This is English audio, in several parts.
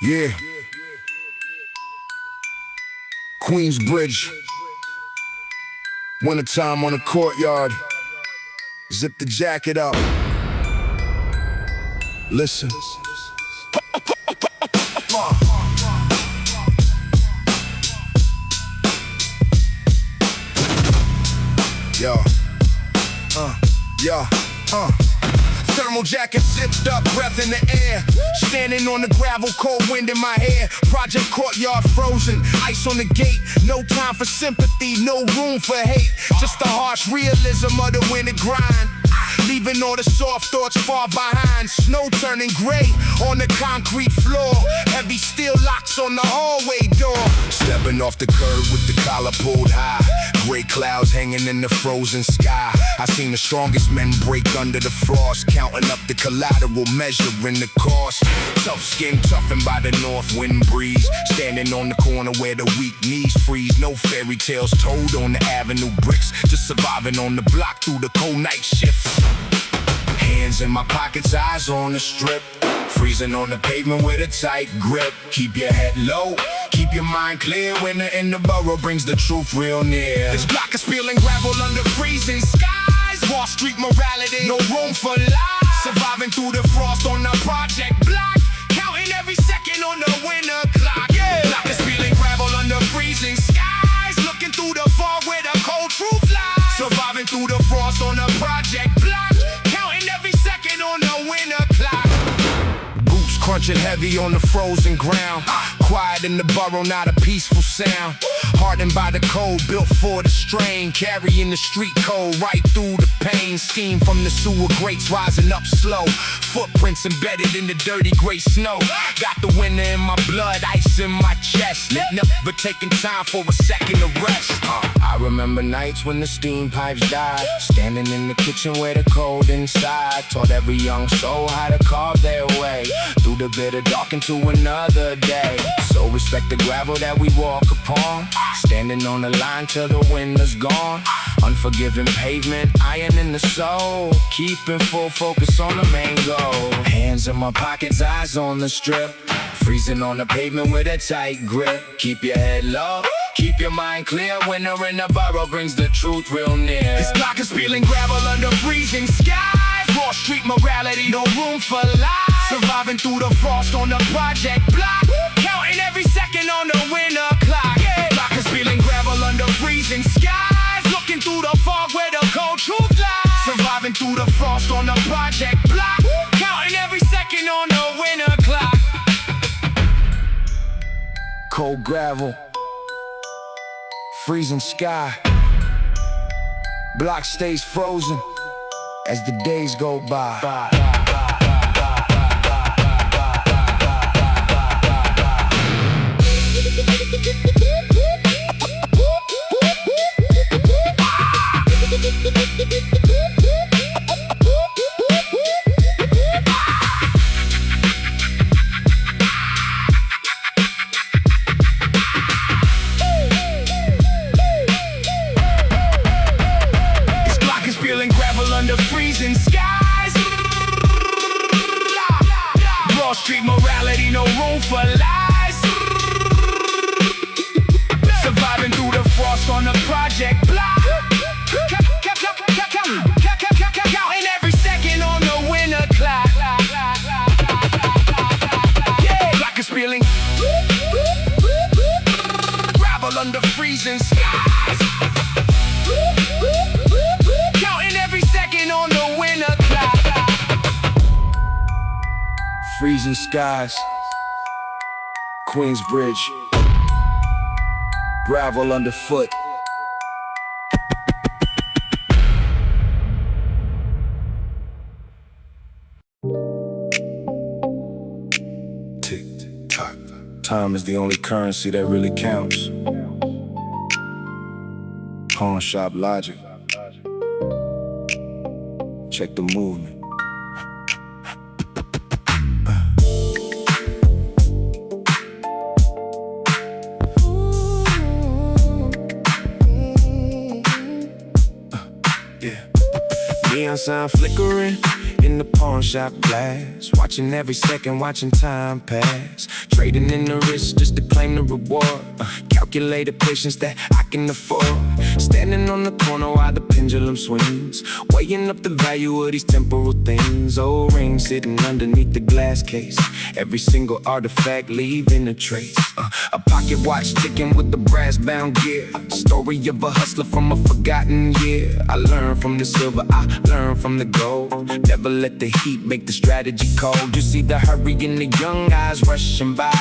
Yeah. Queensbridge. Wintertime on the courtyard. Zip the jacket up. Listen. Yo. Thermal jacket zipped up, breath in the air. Standing on the gravel, cold wind in my hair. Project courtyard frozen, ice on the gate. No time for sympathy, no room for hate. Just the harsh realism of the winter grind. Leaving all the soft thoughts far behind. Snow turning gray on the concrete floor. Heavy steel locks on the hallway door. Stepping off the curb with the collar pulled high. Gray clouds hanging in the frozen sky. I seen the strongest men break under the frost. Counting up the collateral, measuring the cost. Tough skin toughened by the north wind breeze. Standing on the corner where the weak knees freeze. No fairy tales told on the avenue bricks. Just surviving on the block through the cold night shifts. Hands in my pockets, eyes on the strip. Freezing on the pavement with a tight grip. Keep your head low, keep your mind clear. Winter in the borough brings the truth real near. This block is spilling gravel under freezing skies. Wall Street morality, no room for lies. Surviving through the frost on the project block. Counting every second on the winter clock. Block is spilling gravel under freezing skies. Looking through the fog where the cold truth lies. Surviving through the frost on the project block. Counting every second on the winter clock. Boots crunching heavy on the frozen ground. Quiet in the borough, not a peaceful sound. Hardened by the cold, built for the strain. Carrying the street code right through the pain. Steam from the sewer grates rising up slow. Footprints embedded in the dirty gray snow. Got the winter in my blood, ice in my chest. Never taking time for a second to rest. I remember nights when the steam pipes died. Standing in the kitchen where the cold inside. Taught every young soul how to carve their way through the bitter dark into another day. So respect the gravel that we walk upon. Standing on the line till the winter's gone. Unforgiving pavement, iron in the soul. Keeping full focus on the main goal. Hands in my pockets, eyes on the strip. Freezing on the pavement with a tight grip. Keep your head low, keep your mind clear. Winter in the borough brings the truth real near. This block is spilling gravel under freezing skies. Wall Street morality, no room for lies. Surviving through the frost on the project block. Counting every second on the winter clock. Block is spilling gravel under freezing skies. Looking through the fog where the cold truth lies. Surviving through the frost on the project block. Counting every second on the winter clock. Cold gravel, freezing sky. Block stays frozen as the days go by. Under freezing skies. Wall Street morality, no room for lies. Surviving through the frost on the project block. Counting every second on the winter clock. Block is spilling gravel under freezing skies. On the winter clock. Freezing skies. Queensbridge. Gravel underfoot. Tick tock. Time is the only currency that really counts. Pawn Shop logic. Check the movement. Neon sign flickering, in the pawn shop glass, watching every second, watching time pass, trading in the risk just to claim the reward. Calculated patience that I can afford, standing on the corner while the pendulum swings, weighing up the value of these temporal things. Old ring sitting underneath the glass case, every single artifact leaving a trace. A pocket watch ticking with the brass bound gear, story of a hustler from a forgotten year. I learned from the silver, I learned from the gold. Never let the heat make the strategy cold. You see the hurry in the young eyes rushing by,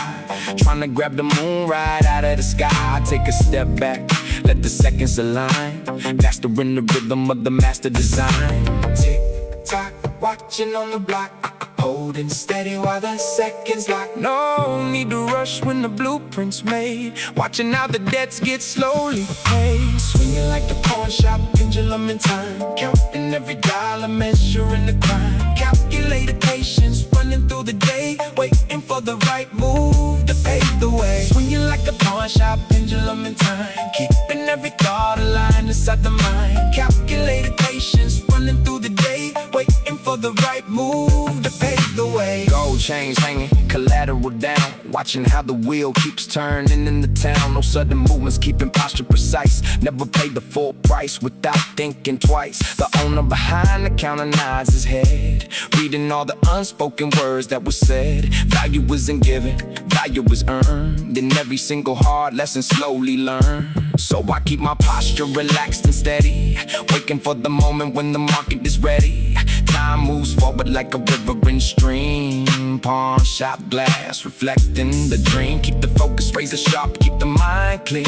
trying to grab the moon right out of the sky. I take a step back, let the seconds align, mastering the rhythm of the master design. Tick tock, watching on the block, holding steady while the seconds lock. No need to rush when the blueprint's made, watching how the debts get slowly paid. Swinging like the pawn shop pendulum in time, counting every dollar, measuring the crime. Calculated patience, running through the day, waiting for the right move to pave the way. Swinging like a pawn shop pendulum in time, keeping every thought aligned inside the mind. Calculated patience, running through the day, waiting for the right move to pave the way. Gold chains hanging, collateral down, watching how the wheel keeps turning in the town. No sudden movements, keeping posture precise, never pay the full price without thinking twice. The owner behind the counter nods his head, reading all the unspoken words that were said. Value isn't given, value is earned, in every single hard lesson slowly learned. So I keep my posture relaxed and steady, waiting for the moment when the market is ready. Time moves forward like a river in stream, pawn shop glass reflecting the dream. Keep the focus razor sharp, keep the mind clear,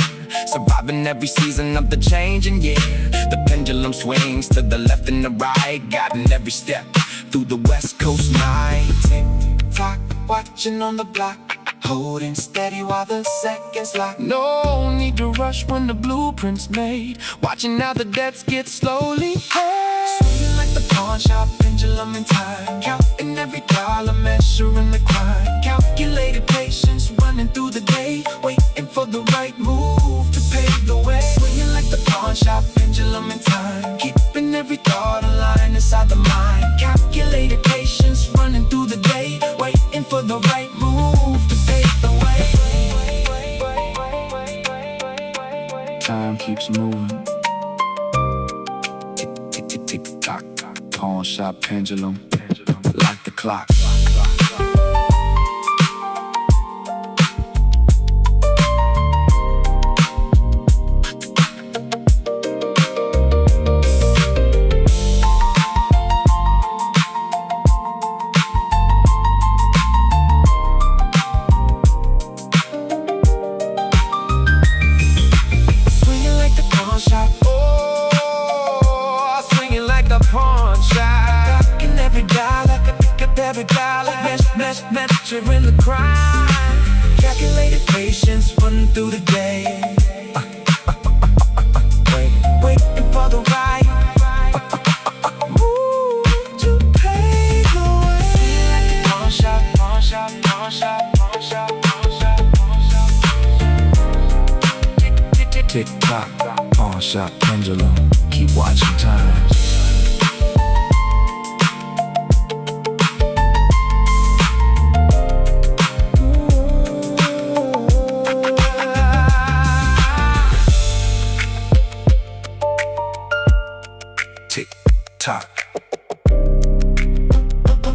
surviving every season of the changing year. The pendulum swings to the left and the right, guiding every step through the west coast night. Tick tock, watching on the block, holding steady while the seconds lock. No need to rush when the blueprint's made, watching how the debts get slowly paid. Swinging like the pawn shop pendulum in time, counting every dollar, measuring the crime. Calculated patience, running through the day, waiting for the right move to pave the way. Swinging like the pawn shop pendulum in time, keeping every thought aligned inside the mind. Calculated patience, running through the day, waiting for the right move to pave the way. Time keeps moving, tick, tick, tick, tick, tock, pawn shop pendulum, like the clock. Measuring the crime, calculated patience, running through the day, waiting for the right move to pave the way. Pawn shop, pawn shop, pawn shop, pawn shop, pawn shop, pawn shop. Tick, tick, tick, tock, pawn shop pendulum, keep watching time. Tick tock,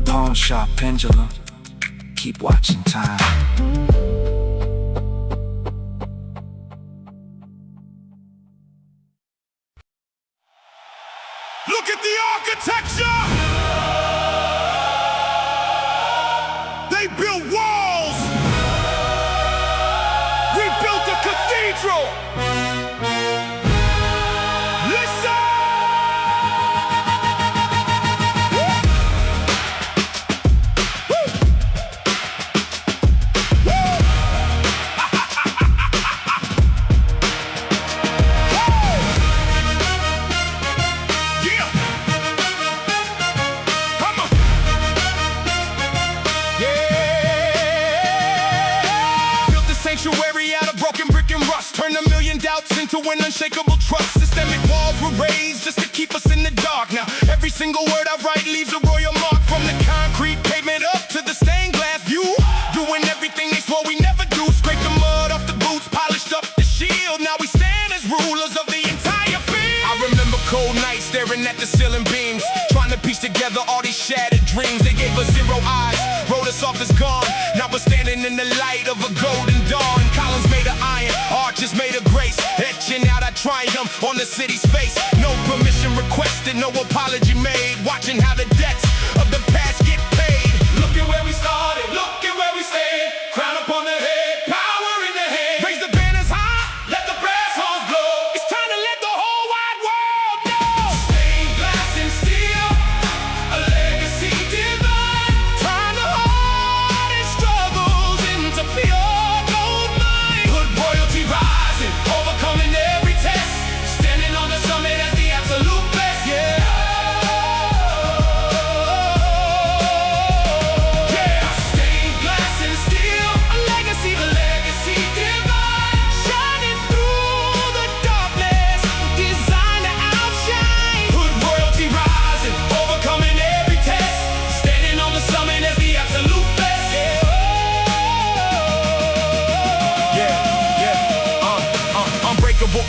pawn shop pendulum, keep watching time. Look at the architecture! They built walls! We built a cathedral! Sanctuary out of broken brick and rust, turn a million doubts into an unshakable trust. Systemic walls were raised just to keep us in the dark. Now every single word I write leaves a royal mark. Concrete pavement up to the stained glass view. Doing everything they swore we never do. Scrape the mud off the boots, polished up the shield. Now we stand as rulers of the entire field. I remember cold nights staring at the ceiling beams, trying to piece together all these shattered dreams. They gave us 0 eyes, wrote us off as gone. Now we're standing in the light of a golden dawn. Columns made of iron, arches made of grace, etching out our triumph on the city's face. No permission requested, no apology made. Watching how the debts of the past get paid. Look at where we started, look at where we stayed. Crown upon the head, power in the hand. Raise the banners high, let the brass horns blow. It's time to let the whole wide world know. Stained glass and steel, a legacy divine. Turn the hardest struggles into pure gold mine. Hood royalty rising, overcoming every test. Standing on the summit as the absolute best. Yeah.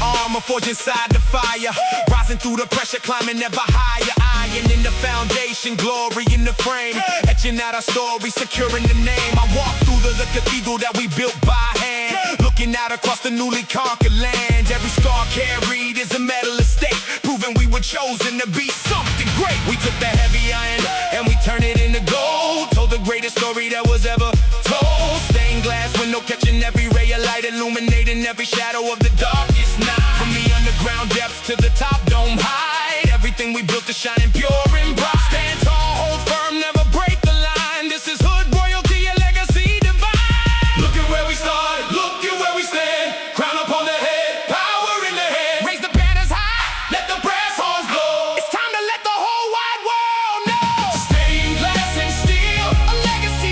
Armor forged inside the fire, rising through the pressure, climbing ever higher. Iron in the foundation, glory in the frame, etching out our story, securing the name. I walk through the cathedral that we built by hand, looking out across the newly conquered land. Every scar carried is a medal of state, proving we were chosen to be something great. We took the heavy iron and we turned it into gold, told the greatest story that was ever told. Stained glass window catching every ray of light, illuminating every shadow of the darkest night. From the underground depths to the top dome height, everything we built is shining pure and bright. Stand tall, hold firm, never break the line. This is hood royalty, a legacy divine. Look at where we started, look at where we stand. Crown upon the head, power in the hand. Raise the banners high, let the brass horns blow. It's time to let the whole wide world know. Stained glass and steel, a legacy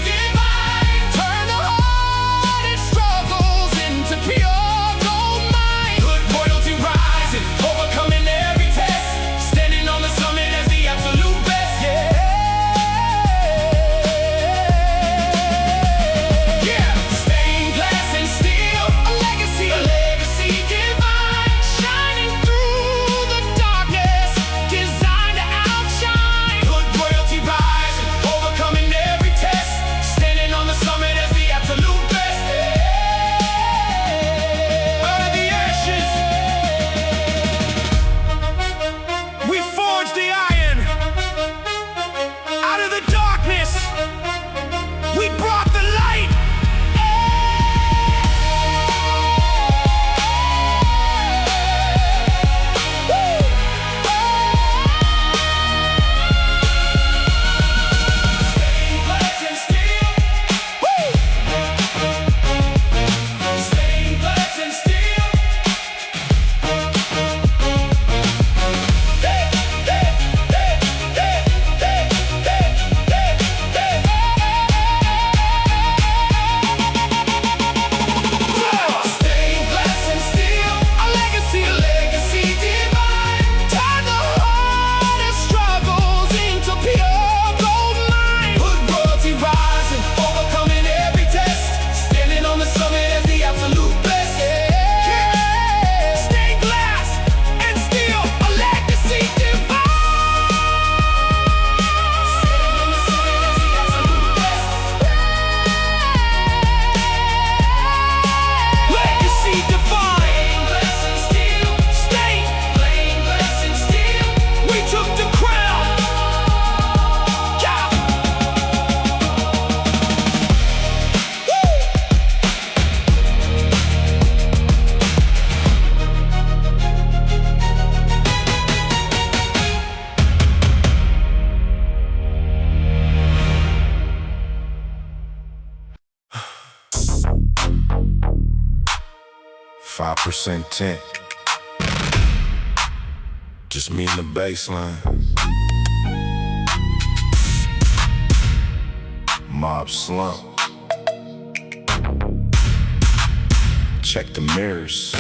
divine. Turn the hardest struggles into pure. Overcoming every test, standing on the summit as the absolute best. Yeah, yeah. Stained glass and steel, a legacy divine. Shining through the darkness, designed to outshine. Hood royalty rising, overcoming every test, standing on the summit as the absolute best. Out of the ashes we forged the iron, out of the darkness we brought the light. 5% tint. Just me and the baseline. Mob slump. Check the mirrors.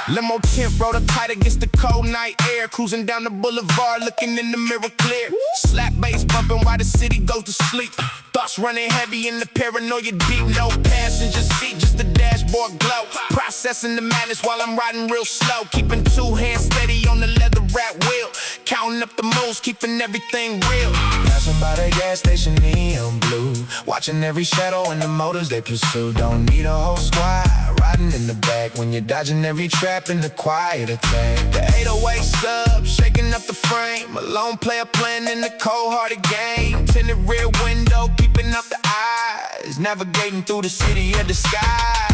Limo tent rolled up tight against the cold night air. Cruising down the boulevard, looking in the mirror clear. Slap bass bumping while the city goes to sleep. Thoughts running heavy in the paranoia deep. No passenger seat, just the dashboard glow. Processing the madness while I'm riding real slow. Keeping two hands steady on the leather wrap wheel. Counting up the moves, keeping everything real. Passing by the gas station, neon blue. Watching every shadow in the motors they pursue. Don't need a whole squad riding in the back when you're dodging every trap in the quiet attack. The 808 sub, shaking up the frame. A lone player playing in the cold-hearted game. Tinted rear window, peeping up the eyes. Navigating through the city of the sky.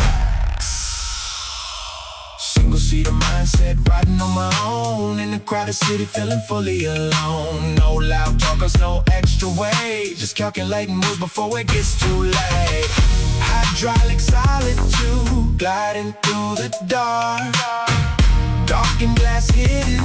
Single-seater mindset, riding on my own. In the crowded city, feeling fully alone. No loud talkers, no extra weight. Just calculating moves before it gets too late. Hydraulic solitude, gliding through the dark. Dark and glass hidden,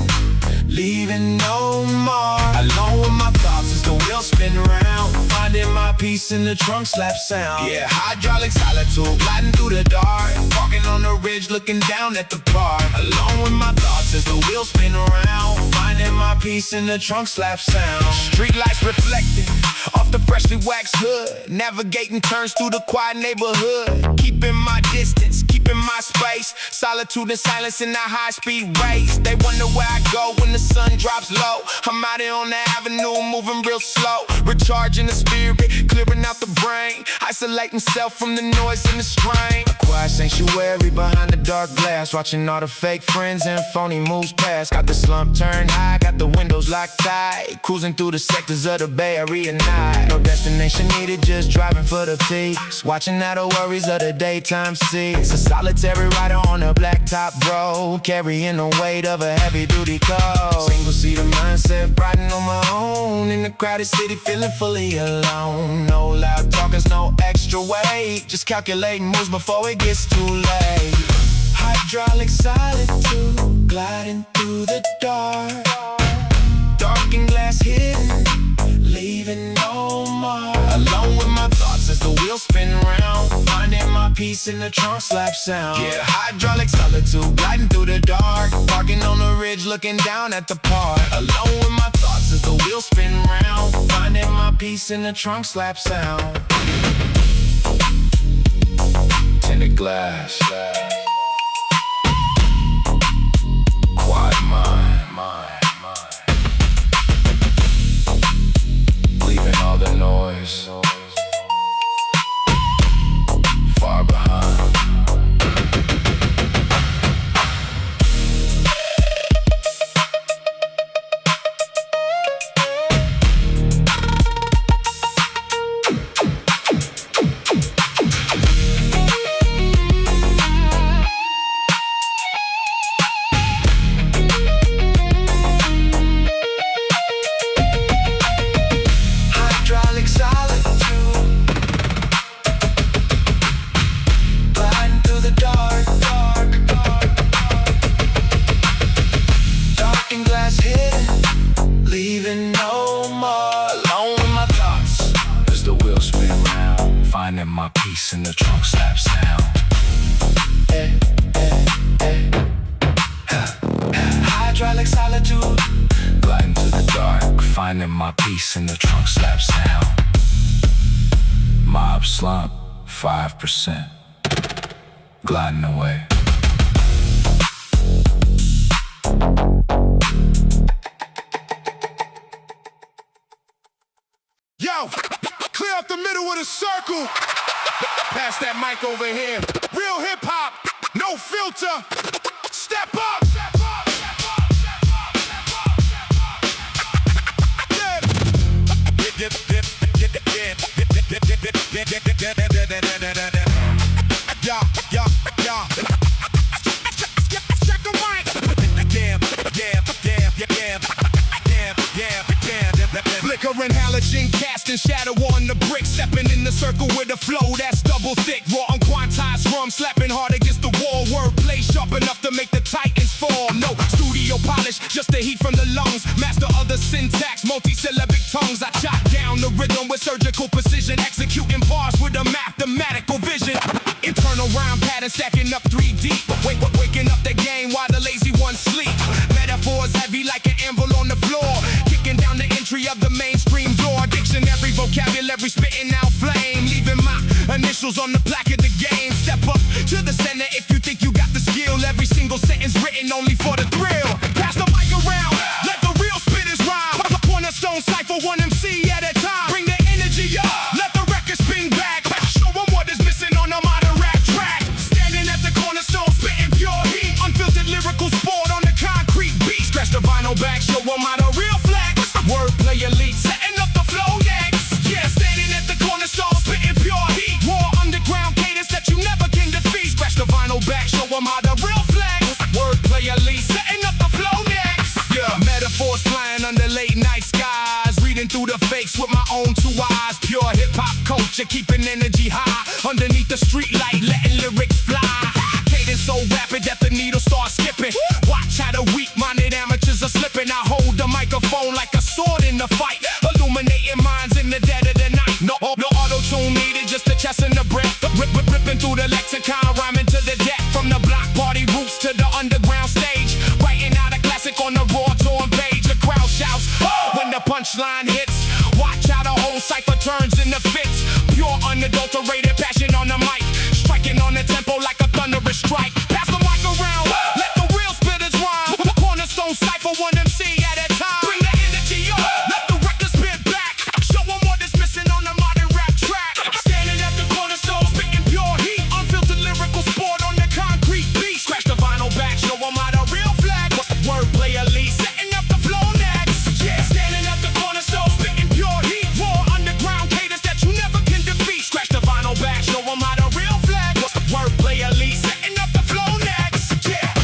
leaving no mark. Alone with my thoughts as the wheels spin round. Finding my peace in the trunk slap sound. Yeah, hydraulic solitude, gliding through the dark. Parking on the ridge, looking down at the park. Alone with my thoughts as the wheels spin around. Finding my peace in the trunk slap sound. Street lights reflecting off the freshly waxed hood. Navigating turns through the quiet neighborhood. Keeping my distance, keeping my space. Solitude and silence in a high-speed race. They wonder where I go when the sun drops low. I'm out here on the avenue, moving real slow. Recharging the spirit, clearing out the brain. Isolating self from the noise and the strain. A quiet sanctuary behind the dark glass. Watching all the fake friends and phony moves past. Got the slump turned high, got the windows locked tight. Cruising through the sectors of the Bay Area night. No destination needed, just driving for the peaks. Watching out the worries of the daytime seats. A solitary rider on a blacktop road, carrying the weight of a heavy-duty coat. Single-seater mindset, riding on my own. In the crowded city, feeling fully alone. No loud talkers, no extra weight. Just calculating moves before it gets too late. Hydraulic solitude, gliding through the dark. Dark and glass hidden, leaving no mark. Alone with my thoughts as the wheels spin round. Finding my peace in the trunk slap sound. Yeah, hydraulic solitude, gliding through the dark. Parking on the ridge, looking down at the park. Alone with my thoughts as the wheels spin round. Finding my peace in the trunk slap sound. Tinted glass, quiet mind. Leaving all the noise far behind. Hydraulic solitude, gliding through the dark. Dark and glass hidden, leaving no more. Alone with my thoughts as the wheels spin round. Finding my peace in the trunk slap sound. Hydraulic solitude, gliding through the dark. Finding my peace in the trunk slap sound. Mob slump, 5%, gliding away. Yo, clear up the middle of the circle. Pass that mic over here. Real hip hop, no filter. Step up. Yeah. Check the mic. Flickering halogen, casting shadow on the brick. Stepping in the circle with a flow that's double thick. Raw and quantized rum, slapping hard against the wall. Wordplay sharp enough to make the titans fall. No studio radio polish, just the heat from the lungs. Master of the syntax, multi-syllabic tongues. I chop down the rhythm with surgical precision, executing bars with a mathematical vision. Internal rhyme pattern stacking up 3D. Waking up the game while the lazy ones sleep. Metaphors heavy like an anvil on the floor, kicking down the entry of the mainstream door. Dictionary, vocabulary, spitting out flame, leaving my initials on the plaque of the game. Step up to the center if you think you got the skill. Every single sentence written only for the thrill. Pass the mic around, let the real spitters rhyme. Cornerstone cypher, one MC at a time. Bring the energy up, let the record spin back. Show them what is missing on a modern rap track. Standing at the cornerstone, spitting pure heat. Unfiltered lyrical sport on the concrete beat. Scratch the vinyl back, show them how the real flex. Wordplay elite, setting up the flow next. Yeah, standing at the cornerstone, spitting pure heat. Raw underground cadence that you never can defeat. Scratch the vinyl back, show them how the real flex. Wordplay elite, setting up the flow next. Yeah, metaphors flying under late night skies. Reading through the fakes with my own two eyes. Pure hip-hop culture, keeping energy high. Underneath the street light, letting lyrics fly. Cadence so rapid that the needle starts skipping. Watch how the weak-minded amateurs are slipping. I hold the microphone like a sword in the fight, illuminating minds in the dead of the night. No auto-tune needed, just the chest and the breath. Ripping through the lexicon, rhyming to the death. From the block party roots to the underground stage, writing out a classic on the raw torn page. The crowd shouts when the punchline hits. Watch how the whole cipher turns into fits. Pure unadulterated passion on the mic, striking on the tempo like a thunderous strike. Pass the mic around, let the real spitters rhyme. Cornerstone cipher, one MC at a time. Bring the energy up, let the record spit back. Show them what is missing on the modern rap track. Standing at the cornerstone, spitting pure heat. Unfiltered lyrical sport on the concrete beat. Scratch the vinyl back, show them how the real flag. Wordplay elite, setting up the flow next. Yeah, standing at the cornerstone, spitting pure heat. Raw underground cadence that you never can defeat. Scratch the vinyl back, show them how the real flag. Wordplay elite, setting up the flow next. Yeah.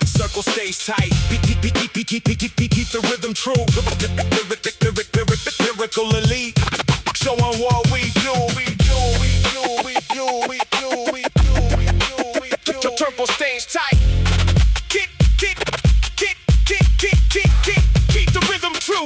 Circle stays tight. Keep the rhythm true. Lyrical elite. Showing what we do. Turbo stays tight. Keep the rhythm true.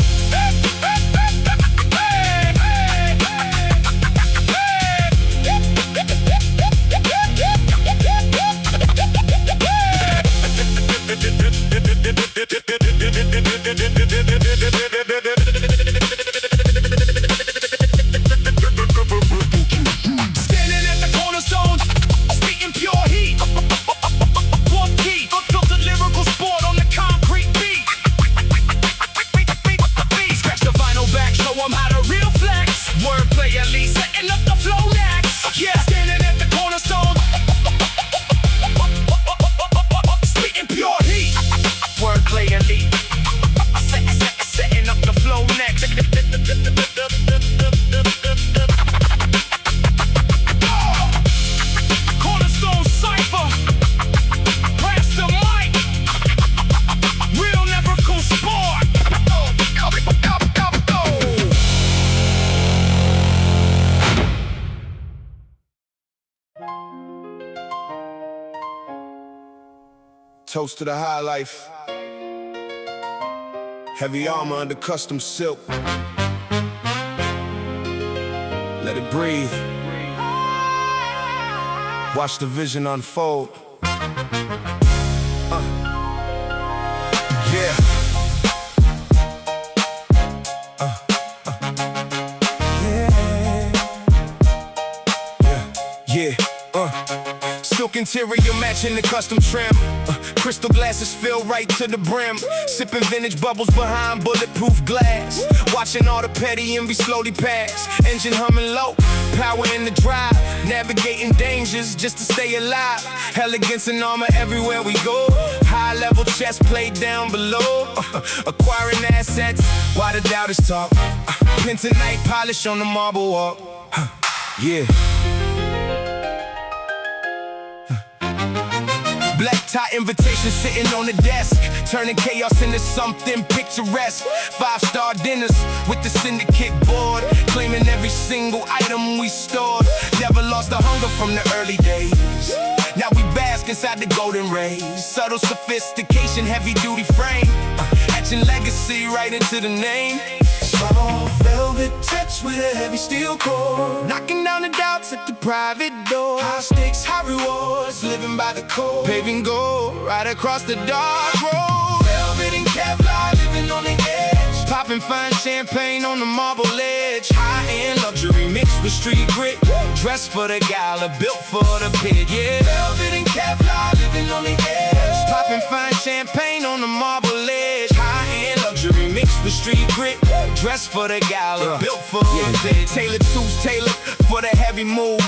Standing at the cornerstone, spitting pure heat. One key, unfiltered lyrical sport on the concrete beat. Scratch the vinyl back, show them how to real flex. Wordplay elite, setting up the flow next. Yeah, standing at the cornerstone, spitting pure heat. Wordplay elite, setting up the flow next. Cornerstone cipher, press the mic. Real lyrical sport. Toast to the high life. Heavy armor under custom silk. Let it breathe. Watch the vision unfold. Yeah. Yeah. Silk interior matching the custom trim. Crystal glasses fill right to the brim. Sipping vintage bubbles behind bulletproof glass. Watching all the petty envy slowly pass. Engine humming low, power in the drive. Navigating dangers just to stay alive. Elegance and armor everywhere we go. High level chess played down below. Acquiring assets while the doubters talk. Pentanite polish on the marble walk. Yeah. Black tie invitation sitting on the desk, turning chaos into something picturesque. 5-star dinners with the syndicate board, claiming every single item we stored. Never lost the hunger from the early days. Now how we bask inside the golden rays. Subtle sophistication, heavy duty frame, etching legacy right into the name. Soft velvet touch with a heavy steel core, Knocking down the doubts at the private door. high stakes, high rewards, living by the code. Paving gold right across the dark road. Velvet and Kevlar, living on the edge. Popping fine champagne on the marble ledge. High-end luxury mixed with street grit. Dressed for the gala, built for the pit, yeah. Velvet and Kevlar, living on the edge. Popping fine champagne on the marble ledge. High-end luxury mixed with street grit. Dressed for the gala, built for the pit. Tailored suits, tailored for the heavy move.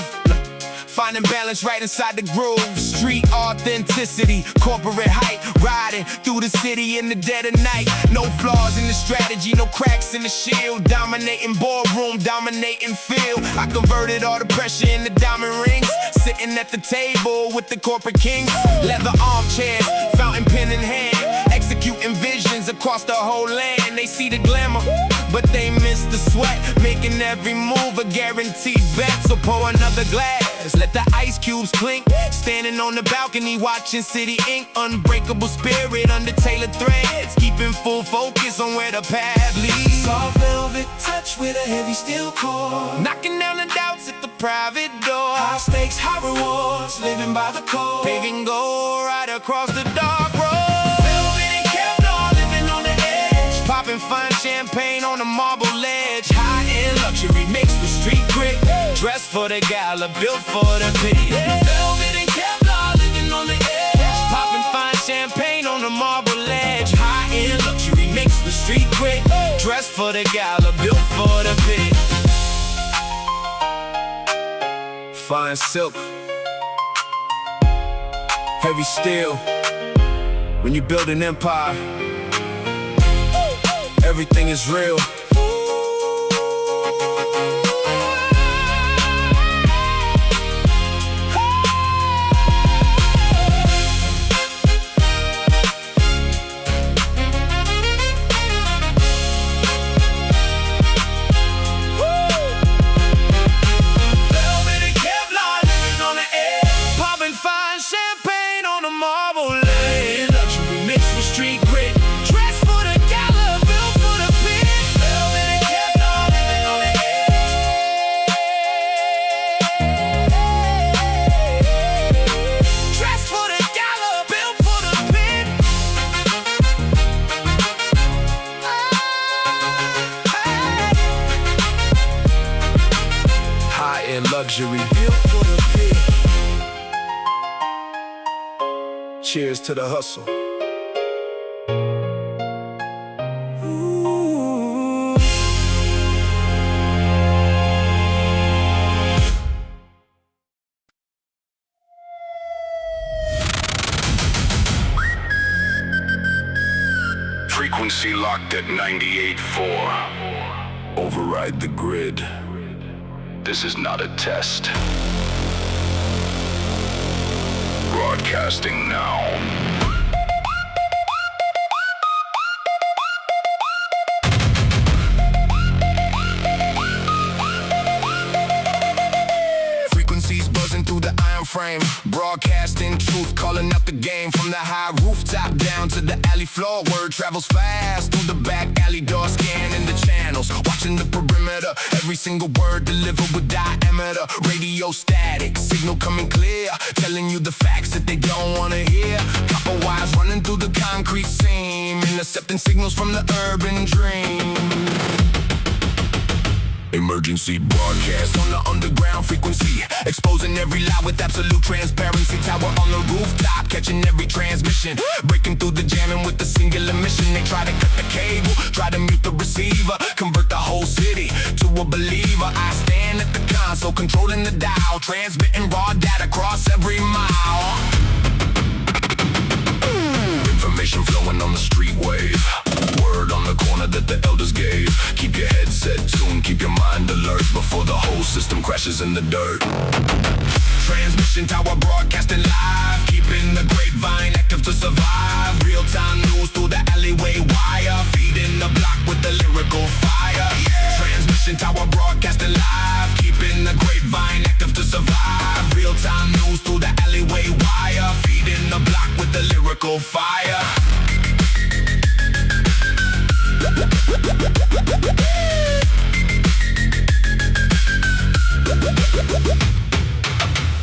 Finding balance right inside the groove. Street authenticity, corporate hype. Riding through the city in the dead of night. No flaws in the strategy, no cracks in the shield. Dominating boardroom, dominating field. I converted all the pressure into diamond rings. Sitting at the table with the corporate kings. Leather armchairs, fountain pen in hand. Executing visions across the whole land. They see the glamour, but they miss the sweat. Making every move a guaranteed bet. So pour another glass, let the ice cubes clink. Standing on the balcony watching City Ink. Unbreakable spirit under tailored threads. Keeping full focus on where the path leads. Soft velvet touch with a heavy steel core, Knocking down the doubts at the private door. high stakes, high rewards, living by the code. Paving gold right across the dark road. Velvet and Kevlar, living on the edge. Popping fine champagne on the marble ledge. High-end luxury mixed with street grit. Dressed for the gala, built for the pit. Velvet and Kevlar, living on the edge. Popping fine champagne on the marble ledge. High-end luxury mixed with street grit. Dressed for the gala, built for the pit. Fine silk, heavy steel. When you build an empire, everything is real. Velvet and Kevlar, living on the edge. Popping fine champagne on the marble ledge. Luxury mixed with street grit. Dressed for the gala, built for the pit. Velvet and Kevlar, living on the Dressed for the gala, built for the pit. High-end luxury, built for the pit. Cheers to the hustle. Ooh. Frequency locked at 98.4. Override the grid. This is not a test. Broadcasting now. Frequencies buzzing through the iron frame. Broadcasting truth, calling out the game. From the high rooftop down to the alley floor. Word travels fast through the back alley door. Scanning the channels, watching the perimeter. Every single word delivered with diameter. Radio static, signal coming clear. Telling you the facts that they don't wanna hear. Copper wires running through the concrete seam. Intercepting signals from the urban dream. Emergency broadcast on the underground frequency. Exposing every lie with absolute transparency. Tower on the rooftop, catching every transmission. Breaking through the jamming with a singular mission. They try to cut the cable, try to mute the receiver. Convert the whole city to a believer. I stand at the console, controlling the dial. Transmitting raw data across every mile. Information flowing on the street wave. Word on the corner that the elders gave. Keep your headset tuned, keep your mind alert before the whole system crashes in the dirt. Transmission tower broadcasting live, keeping the grapevine active to survive. Real-time news through the alleyway wire, feeding the block with the lyrical fire. Transmission tower broadcasting live, keeping the grapevine active to survive. Real-time news through the alleyway wire. lyrical fire.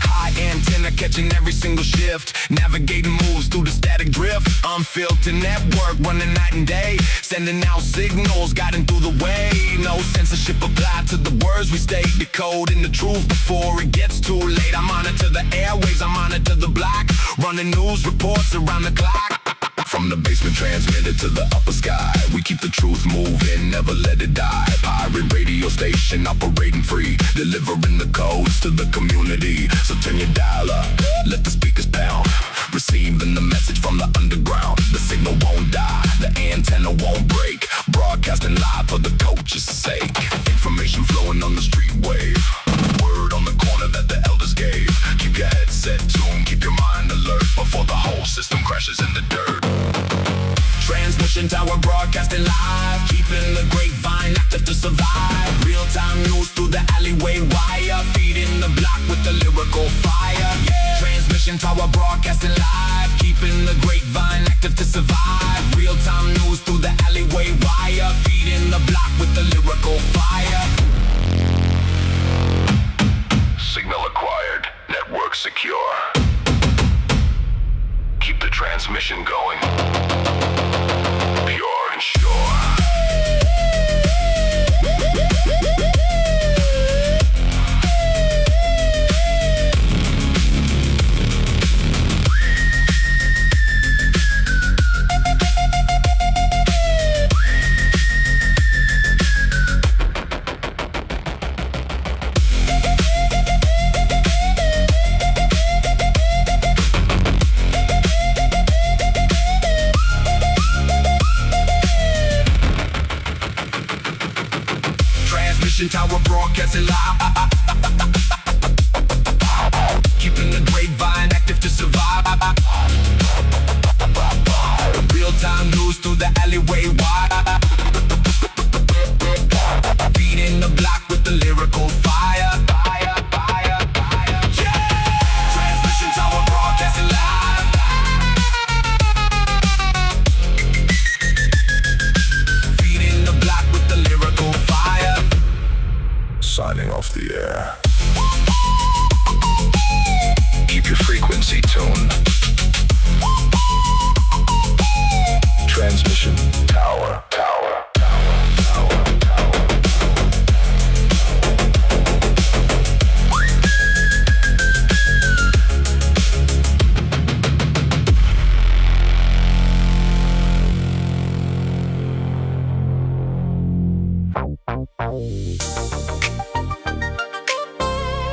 High antenna catching every single shift, navigating moves through the static drift. Unfiltered network running night and day, sending out signals, guiding through the way. No censorship applied to the words we state, decoding the truth before it gets too late. I monitor the airwaves, I monitor the block, running news reports around the clock. From the basement transmitted to the upper sky, we keep the truth moving, never let it die. Pirate radio station operating free, delivering the codes to the community. So turn your dial up, let the speakers pound, receiving the message from the underground. The signal won't die, the antenna won't break, broadcasting live for the coach's sake. Information flowing on the street wave, word on the corner that the elders gave. Keep your headset tuned, keep your mind alert before the whole system crashes in the dirt. Transmission tower broadcasting live, keeping the grapevine active to survive. Real-time news through the alleyway wire, feeding the block with the lyrical fire. Transmission tower broadcasting live, keeping the grapevine active to survive. Real-time news through the alleyway wire, feeding the block with the lyrical fire. Signal acquired, network secure. Keep the transmission going, pure and sure. Tower broadcasting live, keeping the grapevine active to survive. Real-time news through the alleyway wire, feeding the block with the lyrical fire. Transmission tower broadcasting live, feeding the block with the lyrical fire. Signing off the air. Keep your frequency tuned. Transmission tower.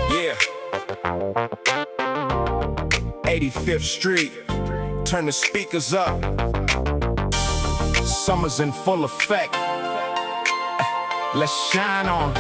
Yeah. 85th Street, turn the speakers up. Summer's in full effect. Let's shine on.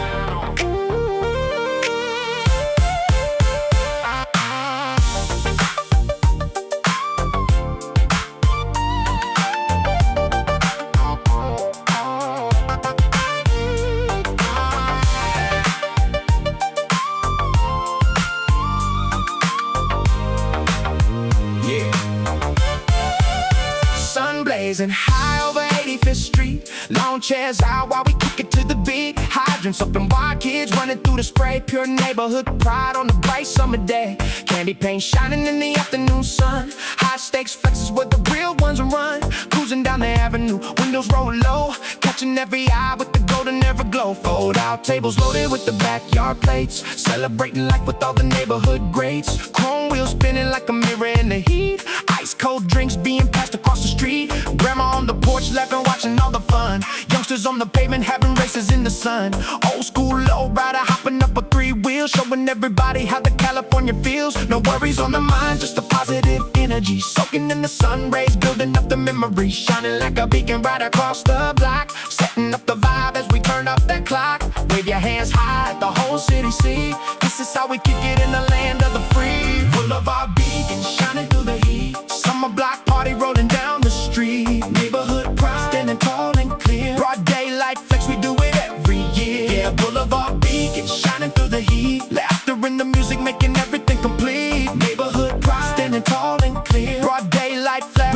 Blazing high over 85th Street, long chairs out while we kick it to the beat. Hydrants up and wild kids running through the spray. Pure neighborhood pride on the bright summer day. Candy paint shining in the afternoon sun. High stakes flexes where the real ones run. Cruising down the avenue, windows roll low, catching every eye with the golden ever glow. Fold out tables loaded with the backyard plates, celebrating life with all the neighborhood greats. Chrome wheels spinning like a mirror in the heat. Ice cold drinks being passed across the street. Grandma on the porch laughing, watching all the fun. Youngsters on the pavement having races in the sun. Old school low rider hopping up a three-wheel, showing everybody how the California feels. No worries on the mind, just a positive energy, soaking in the sun rays, building up the memory, shining like a beacon right across the block, setting up the vibe as we turn up that clock. Wave your hands high, the whole city see. This is how we kick it in the land of the free. Boulevard beacon shining through the heat. Summer block party rolling down the street. Neighborhood pride standing tall and clear. Broad daylight flex, we do it every year. Yeah, Boulevard beacon shining through the heat. Laughter in the music making everything complete. Neighborhood pride standing tall and clear. Broad daylight flex,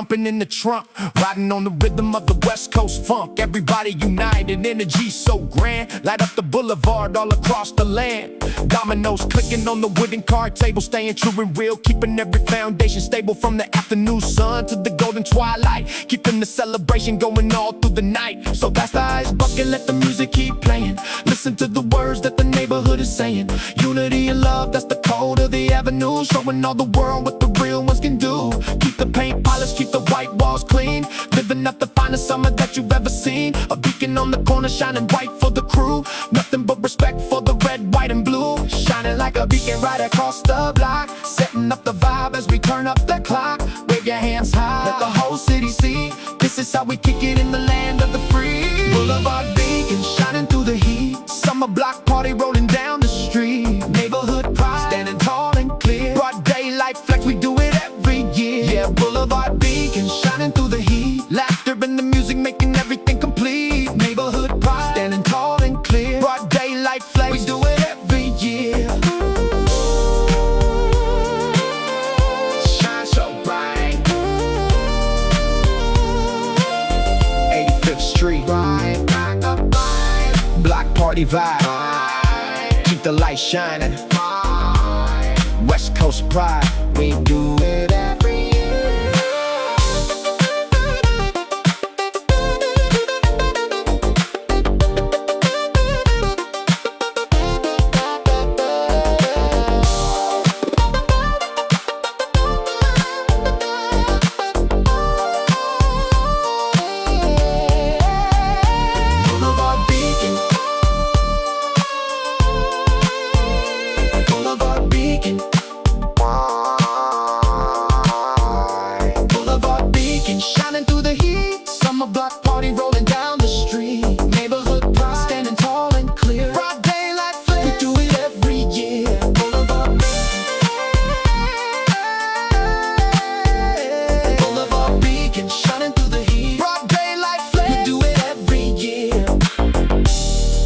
jumping in the trunk, riding on the rhythm of the West Coast funk. Everybody united, energy so grand, light up the boulevard all across the land. Dominoes clicking on the wooden card table, staying true and real, keeping every foundation stable from the afternoon sun to the golden twilight, keeping the celebration going all through the night. So that's the ice bucket, let the music keep playing. Listen to the words that the neighborhood is saying. Unity and love, that's the code of the avenue, showing all the world what the real ones can do. Keep the paint polished, keep the white walls clean, living up the finest summer that you've ever seen. A beacon on the corner shining bright for the crew, nothing but respect for the red, white and blue. Shining like a beacon right across the block, setting up the vibe as we turn up the clock. Wave your hands high, let the whole city see. This is how we kick it in the land of the free. Boulevard beacon shining through the heat, summer block party rolling down the street. Neighborhood pride standing tall and clear, broad daylight flex, we do it every year. Yeah, Boulevard beacon shining through the heat, laughter and the music making everything complete. Neighborhood pride standing tall and clear, broad daylight flex, we do it every year. Shine so bright, 85th Street, right, block party vibe, keep the light shining. West Coast pride, we do it every year. Boulevard beacon, Boulevard beacon, Boulevard beacon shining through the heat, summer block party rolling down the street. Neighborhood pride standing tall and clear, broad daylight flex, we do it every year. Boulevard beacon shining through the heat, broad daylight flex, we do it every year.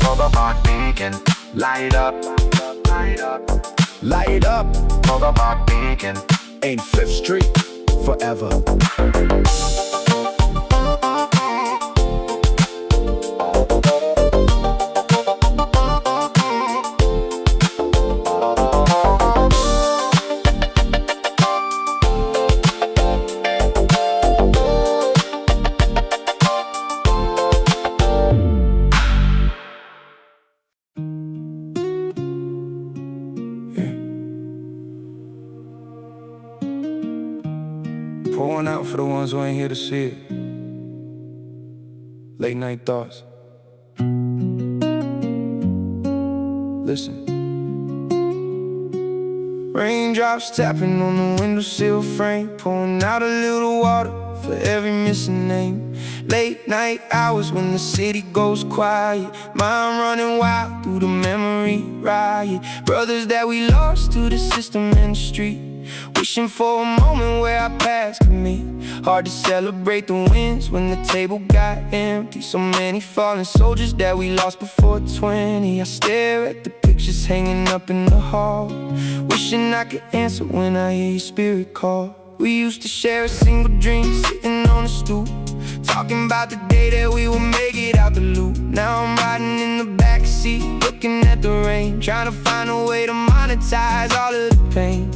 Boulevard beacon, light up, light up, Light up, Boulevard beacon. 85th Street, forever. Pour one out for the ones who ain't here to see it. Late night thoughts. Listen. Raindrops tapping on the windowsill frame, pouring out a little water for every missing name. Late night hours when the city goes quiet, mind running wild through the memory riot. Brothers that we lost to the system and the street, wishing for a moment where our paths could meet. Hard to celebrate the wins when the table got empty. So many fallen soldiers that we lost before 20. I stare at the pictures hanging up in the hall, wishing I could answer when I hear your spirit call. We used to share a single dream, sitting on a stool, talking about the day that we would make it out the loop. Now I'm riding in the backseat, looking at the rain, trying to find a way to monetize all of the pain.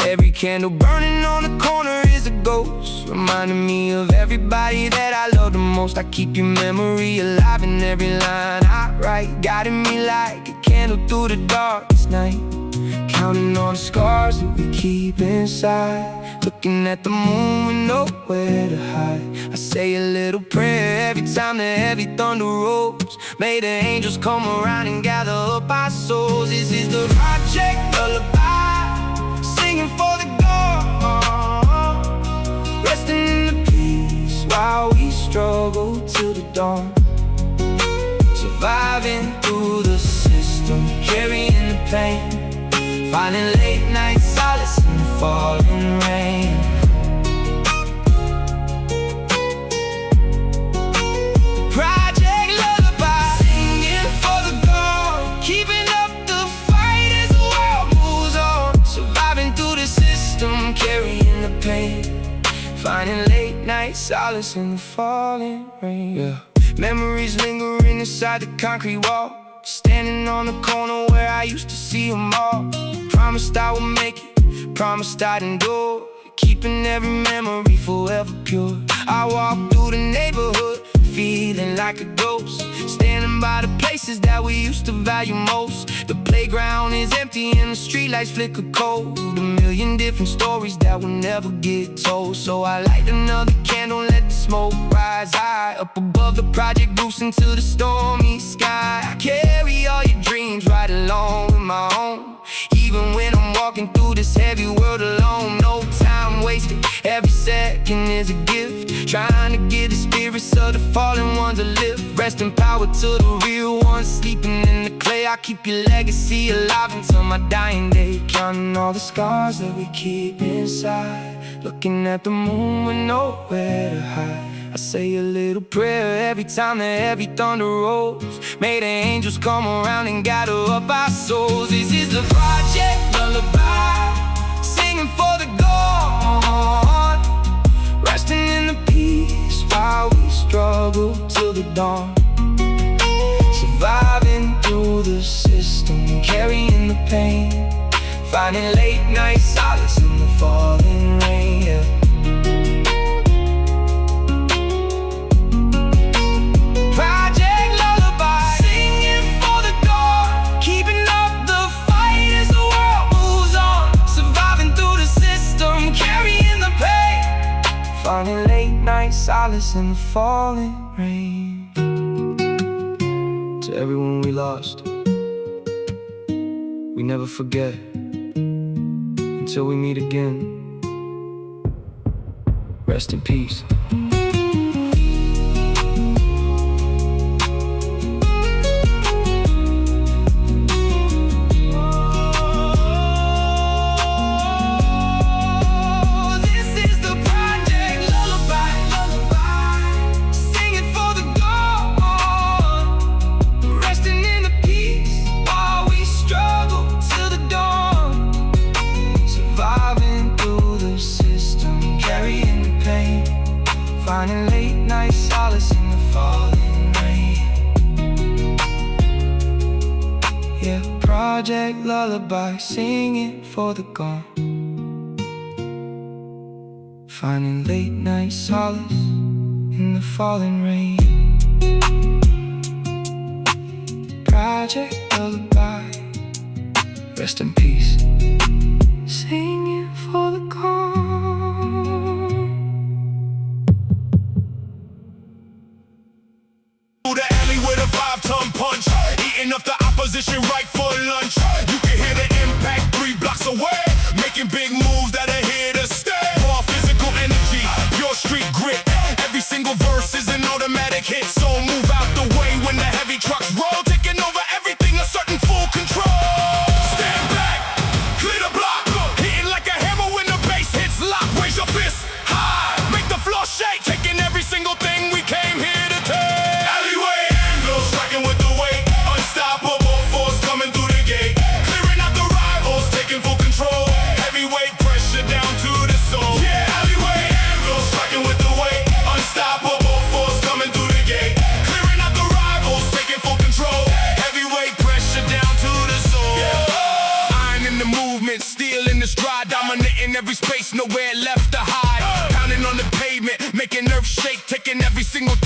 Every candle burning on the corner is a ghost, reminding me of everybody that I love the most. I keep your memory alive in every line I write, guiding me like a candle through the darkest night. Counting on the scars that we keep inside, looking at the moon with nowhere to hide. I say a little prayer every time the heavy thunder rolls. May the angels come around and gather up our souls. This is the project lullaby, singing for the gold, resting in the peace while we struggle till the dawn. Surviving through the system, carrying the pain, finding late night solace in the falling rain. Project lullaby, singing for the gold, keeping up the fight as the world moves on. Surviving through the system, carrying the pain, finding late night solace in the falling rain. Yeah. Memories lingering inside the concrete wall, standing on the corner where I used to see them all. Promised I would make it, promised I'd endure, keeping every memory forever pure. I walk through the neighborhood, feeling like a ghost, standing by the places that we used to value most. The playground is empty and the streetlights flicker cold, a million different stories that will never get told. So I light another candle, let the smoke rise high, up above the project roofs into the stormy sky. I carry all your dreams right along with my own, even when I'm walking through this heavy world alone. No time wasted, every second is a gift, trying to get the spirits of the fallen ones to live. Rest in power to the real ones sleeping in the clay. I keep your legacy alive until my dying day, counting all the scars that we keep inside, looking at the moon with nowhere to hide. I say a little prayer every time the heavy thunder rolls. May the angels come around and gather up our souls. This is the project lullaby, singing for the gone, resting in the peace while we struggle till the dawn. Surviving through the system, carrying the pain, finding late night solace in the falling rain. Yeah. Finding late night solace in the falling rain. To everyone we lost, we never forget. Until we meet again, rest in peace. Finding late night solace in the falling rain. Yeah, project lullaby, singing for the gone. Finding late night solace in the falling rain. Project lullaby, rest in peace, singing for the gone. The alley with a 5-ton punch, eating up the opposition right for lunch. You can hear the impact 3 blocks away, making big moves that are here to stay. Raw physical energy, pure street grit. Every single verse is an automatic hit, so move out the way when the heavy trucks roll, taking over everything, asserting full control. Stand back, clear the block, hitting like a hammer when the bass hits lock. Raise your fist high, make the floor shake, taking every single thing we came here to take. With the weight, unstoppable force coming through the gate, clearing out the rivals, taking full control. Heavyweight pressure down to the soul. Yeah, alleyway anvil, striking with the weight, unstoppable force coming through the gate, clearing out the rivals, taking full control. Heavyweight pressure down to the soul. Yeah. Iron in the movement, steel in the stride, dominating every space, nowhere left to hide. Pounding on the pavement, making earth shake, taking every single